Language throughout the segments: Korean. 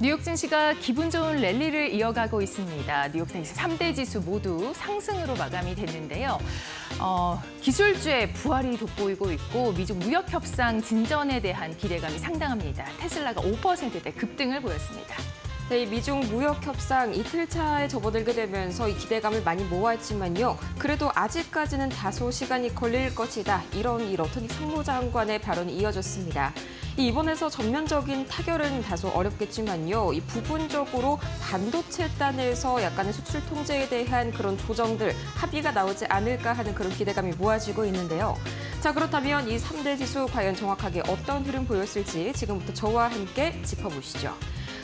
뉴욕 증시가 기분 좋은 랠리를 이어가고 있습니다. 뉴욕 증시 3대 지수 모두 상승으로 마감이 됐는데요. 기술주의 부활이 돋보이고 있고 미중 무역 협상 진전에 대한 기대감이 상당합니다. 테슬라가 5%대 급등을 보였습니다. 네, 미중 무역 협상 이틀차에 접어들게 되면서 이 기대감을 많이 모았지만요. 그래도 아직까지는 다소 시간이 걸릴 것이다. 이런 러트닉 상무장관의 발언이 이어졌습니다. 이번에서 전면적인 타결은 다소 어렵겠지만요. 이 부분적으로 반도체 단에서 약간의 수출 통제에 대한 그런 조정들, 합의가 나오지 않을까 하는 그런 기대감이 모아지고 있는데요. 자, 그렇다면 이 3대 지수 과연 정확하게 어떤 흐름 보였을지 지금부터 저와 함께 짚어보시죠.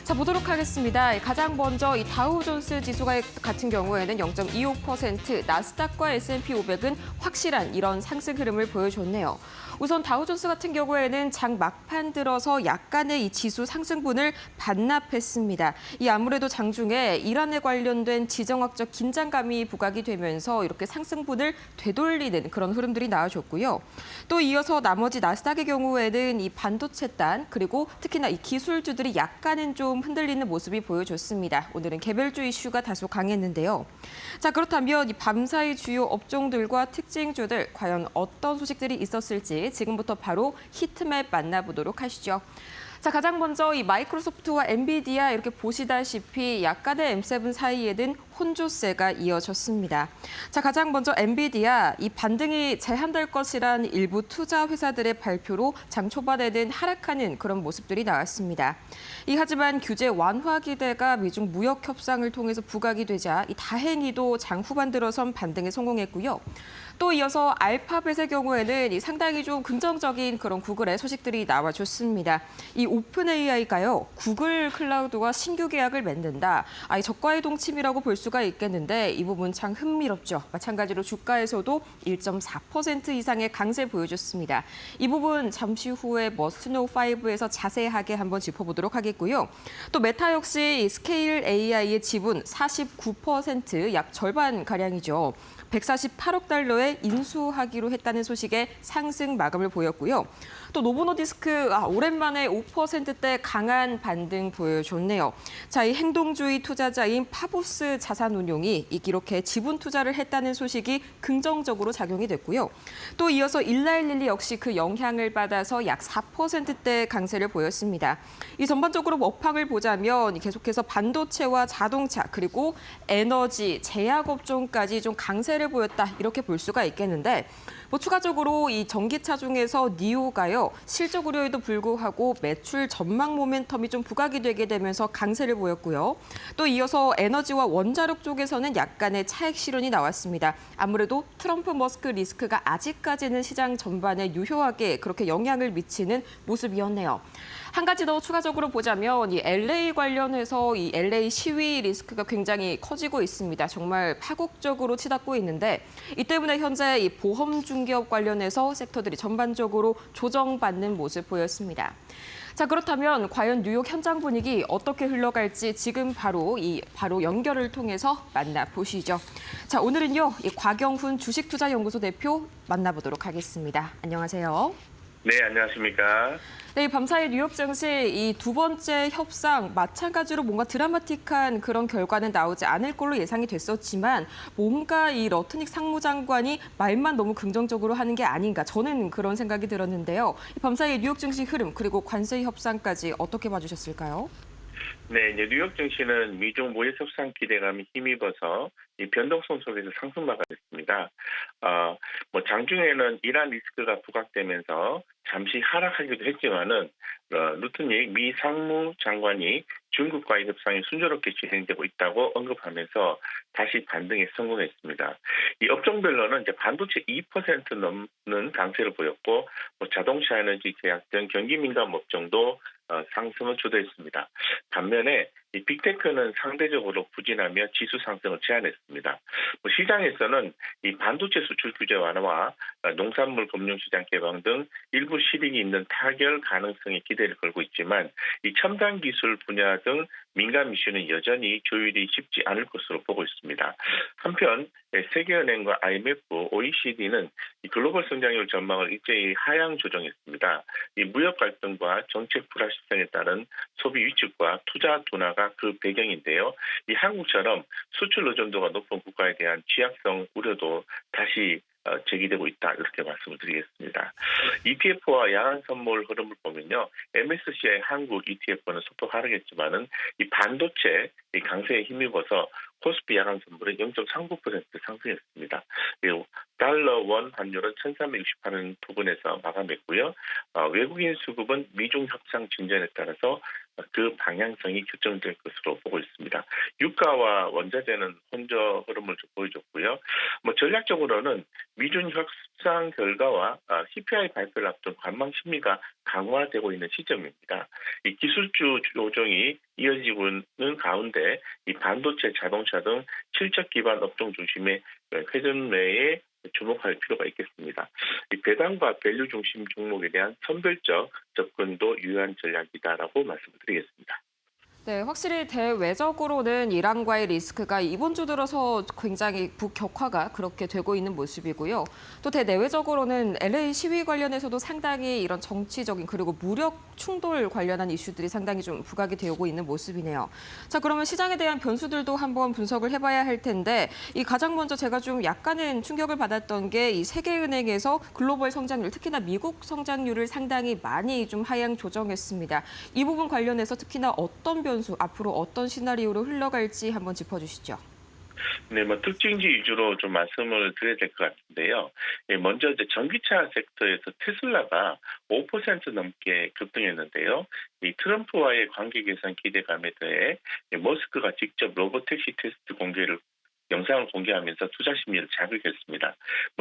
자, 보도록 하겠습니다. 가장 먼저 이 다우존스 지수가 같은 경우에는 0.25%, 나스닥과 S&P 500은 확실한 이런 상승 흐름을 보여줬네요. 우선 다우존스 같은 경우에는 장 막판 들어서 약간의 이 지수 상승분을 반납했습니다. 이 아무래도 장중에 이란에 관련된 지정학적 긴장감이 부각이 되면서 이렇게 상승분을 되돌리는 그런 흐름들이 나와줬고요. 또 이어서 나머지 나스닥의 경우에는 이 반도체 단 그리고 특히나 이 기술주들이 약간은 좀 흔들리는 모습이 보여줬습니다. 오늘은 개별주 이슈가 다소 강했는데요. 자, 그렇다면 이 밤사이 주요 업종들과 특징주들 과연 어떤 소식들이 있었을지 지금부터 바로 히트맵 만나보도록 하시죠. 자, 가장 먼저 이 마이크로소프트와 엔비디아 이렇게 보시다시피 약간의 M7 사이에는 혼조세가 이어졌습니다. 자, 가장 먼저 엔비디아 이 반등이 제한될 것이란 일부 투자 회사들의 발표로 장 초반에는 하락하는 그런 모습들이 나왔습니다. 하지만 규제 완화 기대가 미중 무역 협상을 통해서 부각이 되자 다행히도 장 후반 들어선 반등에 성공했고요. 또 이어서 알파벳의 경우에는 상당히 좀 긍정적인 그런 구글의 소식들이 나와줬습니다. 이 오픈 AI가요, 구글 클라우드와 신규 계약을 맺는다. 저가의 동침이라고 볼 수가 있겠는데 이 부분 참 흥미롭죠. 마찬가지로 주가에서도 1.4% 이상의 강세 보여줬습니다. 이 부분 잠시 후에 머스트노우 5에서 자세하게 한번 짚어보도록 하겠고요. 또 메타 역시 스케일 AI의 지분 49%, 약 절반 가량이죠. 148억 달러에 인수하기로 했다는 소식에 상승 마감을 보였고요. 또 노보노디스크 오랜만에 5%대 강한 반등 보여줬네요. 자, 이 행동주의 투자자인 파보스 자산운용이 이렇게 지분 투자를 했다는 소식이 긍정적으로 작용이 됐고요. 또 이어서 일라일릴리 역시 그 영향을 받아서 약 4%대 강세를 보였습니다. 이 전반적으로 업황을 보자면 계속해서 반도체와 자동차 그리고 에너지, 제약업종까지 좀 강세를 보였다 이렇게 볼 수가 있겠는데 추가적으로 이 전기차 중에서 니오가요 실적 우려에도 불구하고 매출 전망 모멘텀이 좀 부각이 되게 되면서 강세를 보였고요. 또 이어서 에너지와 원자력 쪽에서는 약간의 차익 실현이 나왔습니다. 아무래도 트럼프 머스크 리스크가 아직까지는 시장 전반에 유효하게 그렇게 영향을 미치는 모습이었네요. 한 가지 더 추가적으로 보자면 이 LA 관련해서 이 LA 시위 리스크가 굉장히 커지고 있습니다. 정말 파국적으로 치닫고 있는데 이 때문에 현재 이 보험 중개업 관련해서 섹터들이 전반적으로 조정받는 모습 보였습니다. 자, 그렇다면 과연 뉴욕 현장 분위기 어떻게 흘러갈지 지금 바로 연결을 통해서 만나보시죠. 자, 오늘은요 이 곽영훈 주식투자연구소 대표 만나보도록 하겠습니다. 안녕하세요. 네, 안녕하십니까. 네, 밤사이 뉴욕 증시 이 두 번째 협상 마찬가지로 뭔가 드라마틱한 그런 결과는 나오지 않을 걸로 예상이 됐었지만 뭔가 이 러트닉 상무장관이 말만 너무 긍정적으로 하는 게 아닌가 저는 그런 생각이 들었는데요. 밤사이 뉴욕 증시 흐름 그리고 관세 협상까지 어떻게 봐주셨을까요? 네, 이제 뉴욕 증시는 미중 무역 협상 기대감이 힘입어서 이 변동성 속에서 상승마가 됐습니다. 장중에는 이란 리스크가 부각되면서 잠시 하락하기도 했지만은 루트닉 미 상무장관이 중국과의 협상이 순조롭게 진행되고 있다고 언급하면서 다시 반등에 성공했습니다. 이 업종별로는 이제 반도체 2% 넘는 강세를 보였고, 자동차, 에너지, 제약 등 경기 민감 업종도 상승을 주도했습니다. 반면에 이 빅테크는 상대적으로 부진하며 지수 상승을 제한했습니다. 시장에서는 이 반도체 수출 규제 완화와 농산물 금융시장 개방 등 일부 실익이 있는 타결 가능성에 기대를 걸고 있지만 이 첨단 기술 분야 등 민감 이슈는 여전히 조율이 쉽지 않을 것으로 보고 있습니다. 한편 세계은행과 IMF, OECD는 글로벌 성장률 전망을 일제히 하향 조정했습니다. 이 무역 갈등과 정책 불확실성 가시성에 따른 소비 위축과 투자 둔화가 그 배경인데요. 이 한국처럼 수출 의존도가 높은 국가에 대한 취약성 우려도 다시 제기되고 있다 이렇게 말씀을 드리겠습니다. ETF와 야간 선물 흐름을 보면요, MSCI 한국 ETF는 소폭 하락했지만은 이 반도체 이 강세에 힘입어서 코스피 야간 선물은 0.39% 상승했습니다. 그리고 달러 원 환율은 1,368원 부근에서 마감했고요. 외국인 수급은 미중 협상 진전에 따라서 그 방향성이 결정될 것으로 보고 있습니다. 유가와 원자재는 혼조 흐름을 좀 보여줬고요. 전략적으로는 미중 협상 결과와 CPI 발표를 앞둔 관망 심리가 강화되고 있는 시점입니다. 이 기술주 조정이 이어지고 있는 가운데 이 반도체, 자동차 등 실적 기반 업종 중심의 회전매에 주목할 필요가 있겠습니다. 이 배당과 밸류 중심 종목에 대한 선별적 접근도 유효한 전략이다라고 말씀드리겠습니다. 네, 확실히 대외적으로는 이란과의 리스크가 이번 주 들어서 굉장히 북격화가 그렇게 되고 있는 모습이고요. 또 대내외적으로는 LA 시위 관련해서도 상당히 이런 정치적인 그리고 무력 충돌 관련한 이슈들이 상당히 좀 부각이 되고 있는 모습이네요. 자, 그러면 시장에 대한 변수들도 한번 분석을 해봐야 할 텐데 이 가장 먼저 제가 좀 약간은 충격을 받았던 게 이 세계은행에서 글로벌 성장률, 특히나 미국 성장률을 상당히 많이 좀 하향 조정했습니다. 이 부분 관련해서 특히나 어떤 변수, 앞으로 어떤 시나리오로 흘러갈지 한번 짚어주시죠. 네, 특징지 위주로 좀 말씀을 드려야 될 것 같은데요. 먼저 이제 전기차 섹터에서 테슬라가 5% 넘게 급등했는데요. 이 트럼프와의 관계 개선 기대감에 더해 머스크가 직접 로보택시 테스트 영상을 공개하면서 투자 심리를 자극했습니다.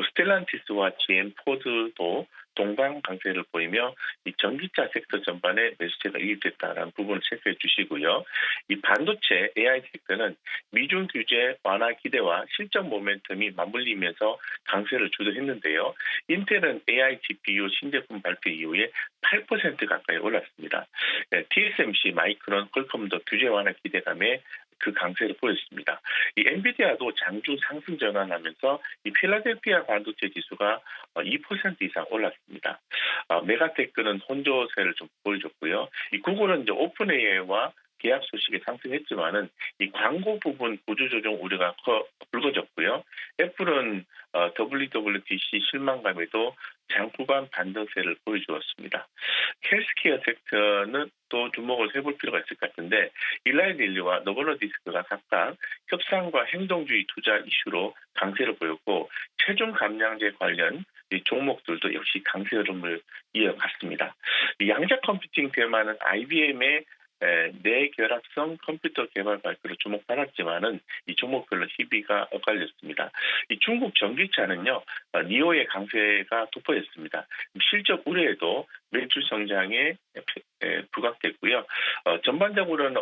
스텔란티스와 GM, 포드도 동방 강세를 보이며 이 전기차 섹터 전반에 매수세가 유입됐다는 부분을 체크해 주시고요. 이 반도체 AI 섹터는 미중 규제 완화 기대와 실적 모멘텀이 맞물리면서 강세를 주도했는데요. 인텔은 AI GPU 신제품 발표 이후에 8% 가까이 올랐습니다. TSMC, 마이크론, 퀄컴도 규제 완화 기대감에 그 강세를 보였습니다. 이 엔비디아도 장중 상승 전환하면서 이 필라델피아 반도체 지수가 2% 이상 올랐습니다. 메가테크는 혼조세를 좀 보여줬고요. 이 구글은 이제 오픈 AI와 계약 소식이 상승했지만은 이 광고 부분 구조 조정 우려가 불거졌고요. 애플은 WWDC 실망감에도 장후반 반등세를 보여주었습니다. 헬스케어 섹터는 또 주목을 해볼 필요가 있을 것 같은데 일라이릴리와 노보노디스크가 각각 협상과 행동주의 투자 이슈로 강세를 보였고 체중 감량제 관련 이 종목들도 역시 강세 흐름을 이어갔습니다. 이 양자 컴퓨팅 테마는 IBM의 내결합성 컴퓨터 개발 발표로 주목받았지만은 이 종목별로 희비가 엇갈렸습니다. 이 중국 전기차는요, 니오의 강세가 돋보였습니다. 실적 우려에도 매출 성장에 부각됐고요. 전반적으로는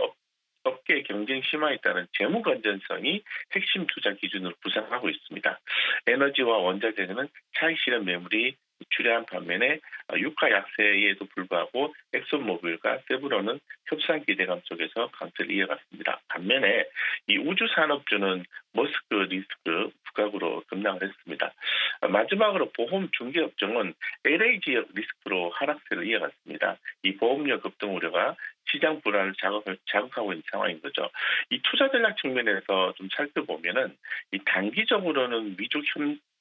업계 경쟁 심화에 따른 재무 건전성이 핵심 투자 기준으로 부상하고 있습니다. 에너지와 원자재는 차익 실현 매물이 출회한 반면에 유가 약세에도 불구하고 엑소모빌과 세브론은 협상 기대감 속에서 강세를 이어갔습니다. 반면에 이 우주 산업주는 머스크 리스크 부각으로 급락을 했습니다. 마지막으로 보험 중개업종은 LA 지역 리스크로 하락세를 이어갔습니다. 이 보험료 급등 우려가 시장 불안을 자극하고 있는 상황인 거죠. 이 투자 전략 측면에서 좀 살펴보면은 이 단기적으로는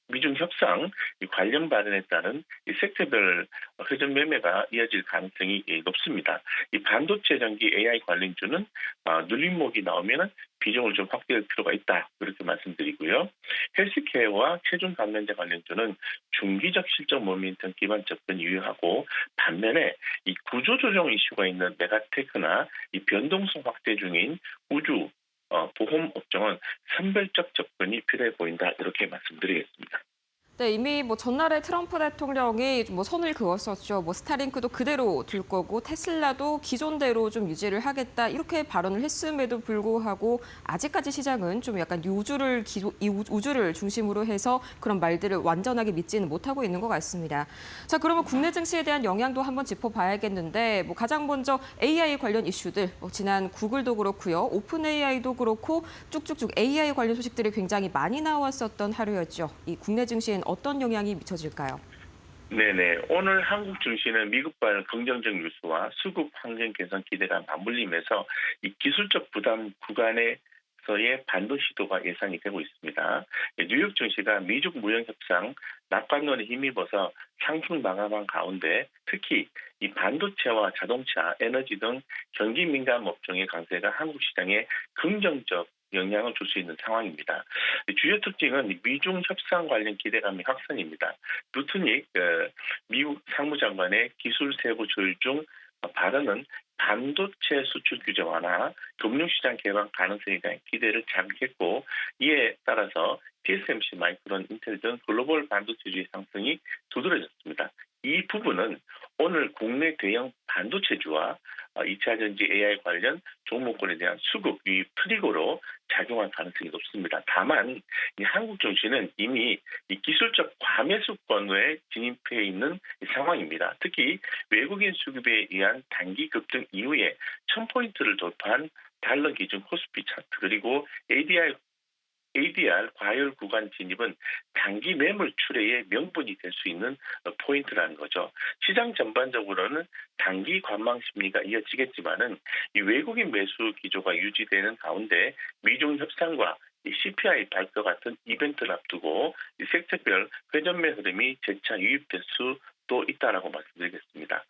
미중 협상 관련 발언에 따른 이 섹터별 회전 매매가 이어질 가능성이 높습니다. 이 반도체 전기 AI 관련주는 눌림목이 나오면은 비중을 좀 확대할 필요가 있다 그렇게 말씀드리고요. 헬스케어와 체중 감량제 관련주는 중기적 실적 모멘텀 기반 접근이 유효하고 반면에 이 구조조정 이슈가 있는 메가테크나 이 변동성 확대 중인 우주 보험 업종은 선별적 접근이 필요해 보인다 이렇게 말씀드리겠습니다. 네, 이미 전날에 트럼프 대통령이 선을 그었었죠. 스타링크도 그대로 둘 거고 테슬라도 기존대로 좀 유지를 하겠다 이렇게 발언을 했음에도 불구하고 아직까지 시장은 좀 약간 우주를 중심으로 해서 그런 말들을 완전하게 믿지는 못하고 있는 것 같습니다. 자, 그러면 국내 증시에 대한 영향도 한번 짚어봐야겠는데 가장 먼저 AI 관련 이슈들 지난 구글도 그렇고요, 오픈 AI도 그렇고 쭉쭉쭉 AI 관련 소식들이 굉장히 많이 나왔었던 하루였죠. 이 국내 증시엔 어떤 영향이 미쳐질까요? 네네. 오늘 한국 증시는 미국발 긍정적 뉴스와 수급 환경 개선 기대가 맞물리면서 이 기술적 부담 구간에서의 반등 시도가 예상이 되고 있습니다. 뉴욕 증시가 미중 무역 협상 낙관론에 힘입어서 상승 마감한 가운데 특히 이 반도체와 자동차, 에너지 등 경기 민감 업종의 강세가 한국 시장에 긍정적 영향을 줄 수 있는 상황입니다. 주요 특징은 미중 협상 관련 기대감의 확산입니다. 루트닉 미국 상무장관의 기술 세부 조율 중 발언은 반도체 수출 규제 완화, 금융시장 개방 가능성에 대한 기대를 자극했고 이에 따라서 TSMC, 마이크론, 인텔 등 글로벌 반도체주의 상승이 두드러졌습니다. 이 부분은 오늘 국내 대형 반도체주와 2차 전지 AI 관련 종목군에 대한 수급 유입 트리거로 작용할 가능성이 높습니다. 다만 이 한국 증시는 이미 이 기술적 과매수권에 진입해 있는 상황입니다. 특히 외국인 수급에 의한 단기 급등 이후에 1000포인트를 돌파한 달러 기준 코스피 차트 그리고 ADR 과열 구간 진입은 단기 매물 출회의 명분이 될 수 있는 포인트라는 거죠. 시장 전반적으로는 단기 관망 심리가 이어지겠지만은 이 외국인 매수 기조가 유지되는 가운데 미중 협상과 이 CPI 발표 같은 이벤트를 앞두고 이 섹터별 회전매 흐름이 재차 유입될 수도 있다라고 말씀드리겠습니다.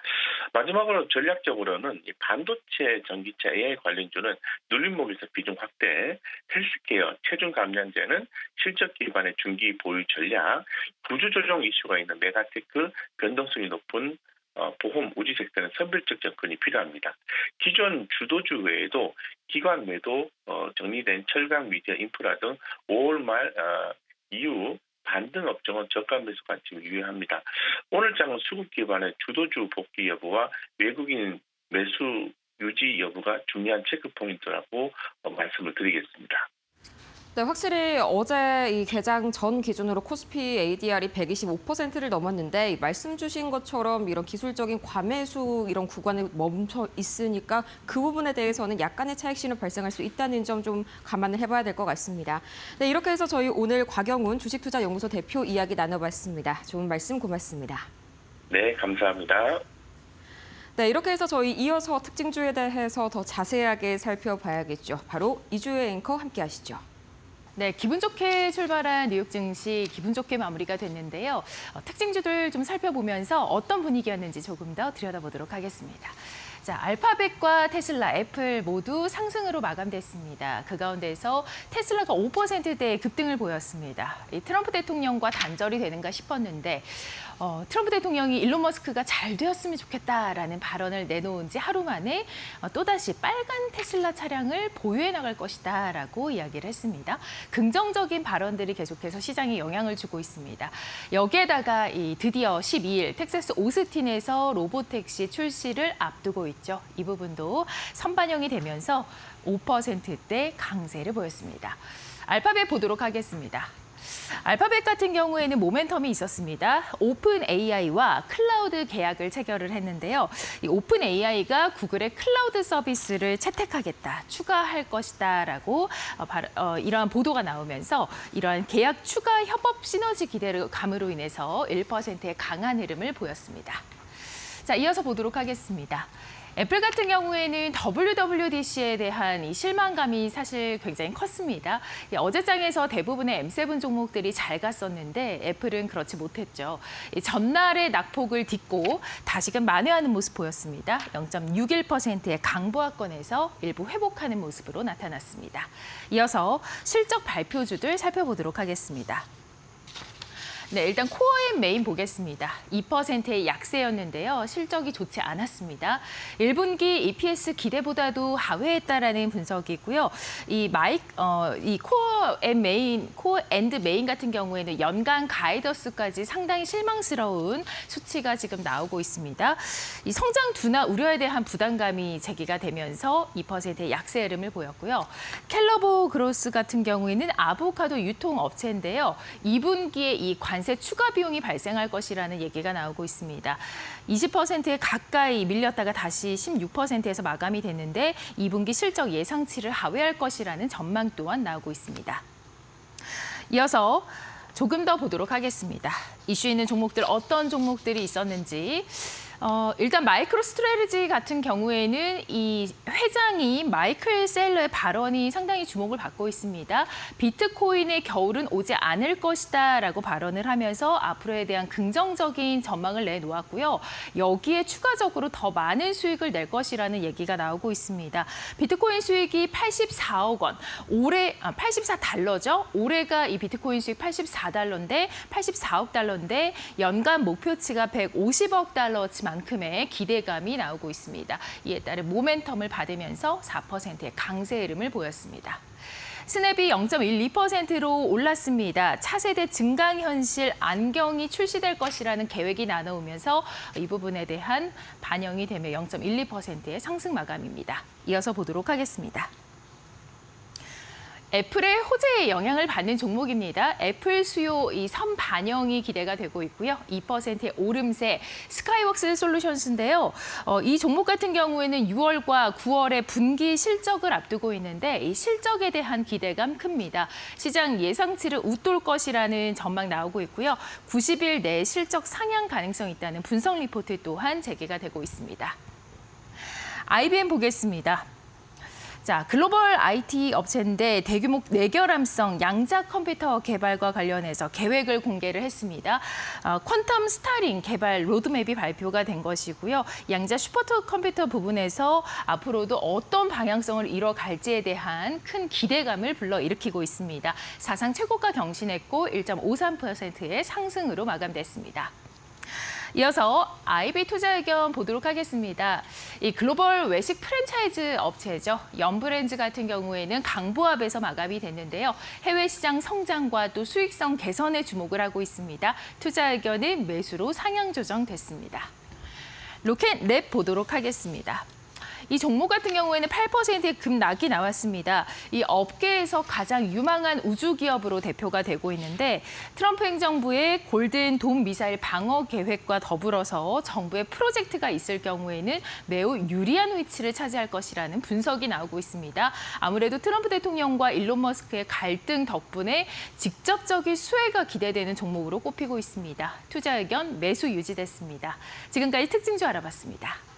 마지막으로 전략적으로는 이 반도체, 전기차, AI 관련주는 눌림목에서 비중 확대, 헬스케어, 체중 감량제는 실적 기반의 중기 보유 전략, 구조조정 이슈가 있는 메가테크, 변동성이 높은 보험, 우주 섹터는 선별적 접근이 필요합니다. 기존 주도주 외에도 기관 매도 정리된 철강, 미디어, 인프라 등 5월 말 이후 반등 업종은 저가 매수 관점이 유효합니다. 오늘 장은 수급 기반의 주도주 복귀 여부와 외국인 매수 유지 여부가 중요한 체크 포인트라고 말씀을 드리겠습니다. 네, 확실히 어제 이 개장 전 기준으로 코스피 ADR이 125%를 넘었는데 말씀 주신 것처럼 이런 기술적인 과매수 이런 구간에 멈춰 있으니까 그 부분에 대해서는 약간의 차익 신호 발생할 수 있다는 점 좀 감안을 해봐야 될 것 같습니다. 네, 이렇게 해서 저희 오늘 곽영훈 주식투자연구소 대표 이야기 나눠봤습니다. 좋은 말씀 고맙습니다. 네, 감사합니다. 네, 이렇게 해서 저희 이어서 특징주에 대해서 더 자세하게 살펴봐야겠죠. 바로 이주의 앵커 함께 하시죠. 네, 기분 좋게 출발한 뉴욕 증시 기분 좋게 마무리가 됐는데요. 특징주들 좀 살펴보면서 어떤 분위기였는지 조금 더 들여다보도록 하겠습니다. 자, 알파벳과 테슬라, 애플 모두 상승으로 마감됐습니다. 그 가운데서 테슬라가 5%대의 급등을 보였습니다. 이 트럼프 대통령과 단절이 되는가 싶었는데 트럼프 대통령이 일론 머스크가 잘 되었으면 좋겠다라는 발언을 내놓은 지 하루 만에 또다시 빨간 테슬라 차량을 보유해 나갈 것이다라고 이야기를 했습니다. 긍정적인 발언들이 계속해서 시장에 영향을 주고 있습니다. 여기에다가 드디어 12일 텍사스 오스틴에서 로보택시 출시를 앞두고 있죠. 이 부분도 선반영이 되면서 5%대 강세를 보였습니다. 알파벳 보도록 하겠습니다. 알파벳 같은 경우에는 모멘텀이 있었습니다. 오픈 AI와 클라우드 계약을 체결을 했는데요. 이 오픈 AI가 구글의 클라우드 서비스를 채택하겠다, 추가할 것이다라고 이러한 보도가 나오면서 이러한 계약 추가 협업 시너지 기대감으로 인해서 1%의 강한 흐름을 보였습니다. 자, 이어서 보도록 하겠습니다. 애플 같은 경우에는 WWDC에 대한 이 실망감이 사실 굉장히 컸습니다. 어제장에서 대부분의 M7 종목들이 잘 갔었는데 애플은 그렇지 못했죠. 전날의 낙폭을 딛고 다시금 만회하는 모습 보였습니다. 0.61%의 강보합권에서 일부 회복하는 모습으로 나타났습니다. 이어서 실적 발표주들 살펴보도록 하겠습니다. 네, 일단 코어 앤 메인 보겠습니다. 2%의 약세였는데요. 실적이 좋지 않았습니다. 1분기 EPS 기대보다도 하회했다라는 분석이고요. 이 코어 앤드 메인 같은 경우에는 연간 가이더스까지 상당히 실망스러운 수치가 지금 나오고 있습니다. 이 성장 둔화 우려에 대한 부담감이 제기가 되면서 2%의 약세 흐름을 보였고요. 켈러보 그로스 같은 경우에는 아보카도 유통업체인데요. 2분기에 이 관세 추가 비용이 발생할 것이라는 얘기가 나오고 있습니다. 20%에 가까이 밀렸다가 다시 16%에서 마감이 됐는데 2분기 실적 예상치를 하회할 것이라는 전망 또한 나오고 있습니다. 이어서 조금 더 보도록 하겠습니다. 이슈 있는 종목들 어떤 종목들이 있었는지. 일단 마이크로스트래티지 같은 경우에는 이 회장이 마이클 셀러의 발언이 상당히 주목을 받고 있습니다. 비트코인의 겨울은 오지 않을 것이다라고 발언을 하면서 앞으로에 대한 긍정적인 전망을 내놓았고요. 여기에 추가적으로 더 많은 수익을 낼 것이라는 얘기가 나오고 있습니다. 비트코인 수익이 84억 원, 올해 84달러죠. 올해가 이 비트코인 수익 84달러인데 84억 달러인데 연간 목표치가 150억 달러치만 만큼의 기대감이 나오고 있습니다. 이에 따른 모멘텀을 받으면서 4%의 강세 흐름을 보였습니다. 스냅이 0.12%로 올랐습니다. 차세대 증강현실 안경이 출시될 것이라는 계획이 나오면서 이 부분에 대한 반영이 되며 0.12%의 상승 마감입니다. 이어서 보도록 하겠습니다. 애플의 호재에 영향을 받는 종목입니다. 애플 수요 이 선반영이 기대가 되고 있고요. 2%의 오름세 스카이웍스 솔루션스인데요. 이 종목 같은 경우에는 6월과 9월에 분기 실적을 앞두고 있는데 이 실적에 대한 기대감 큽니다. 시장 예상치를 웃돌 것이라는 전망 나오고 있고요. 90일 내 실적 상향 가능성이 있다는 분석 리포트 또한 재개가 되고 있습니다. IBM 보겠습니다. 자, 글로벌 IT 업체인데 대규모 내결함성 양자 컴퓨터 개발과 관련해서 계획을 공개를 했습니다. 퀀텀 스타링 개발 로드맵이 발표가 된 것이고요. 양자 슈퍼 컴퓨터 부분에서 앞으로도 어떤 방향성을 이뤄갈지에 대한 큰 기대감을 불러일으키고 있습니다. 사상 최고가 경신했고 1.53%의 상승으로 마감됐습니다. 이어서 IB 투자 의견 보도록 하겠습니다. 이 글로벌 외식 프랜차이즈 업체죠. 연브랜즈 같은 경우에는 강보합에서 마감이 됐는데요. 해외 시장 성장과 또 수익성 개선에 주목을 하고 있습니다. 투자 의견은 매수로 상향 조정됐습니다. 로켓랩 보도록 하겠습니다. 이 종목 같은 경우에는 8%의 급락이 나왔습니다. 이 업계에서 가장 유망한 우주 기업으로 대표가 되고 있는데 트럼프 행정부의 골든 돔 미사일 방어 계획과 더불어서 정부의 프로젝트가 있을 경우에는 매우 유리한 위치를 차지할 것이라는 분석이 나오고 있습니다. 아무래도 트럼프 대통령과 일론 머스크의 갈등 덕분에 직접적인 수혜가 기대되는 종목으로 꼽히고 있습니다. 투자 의견 매수 유지됐습니다. 지금까지 특징주 알아봤습니다.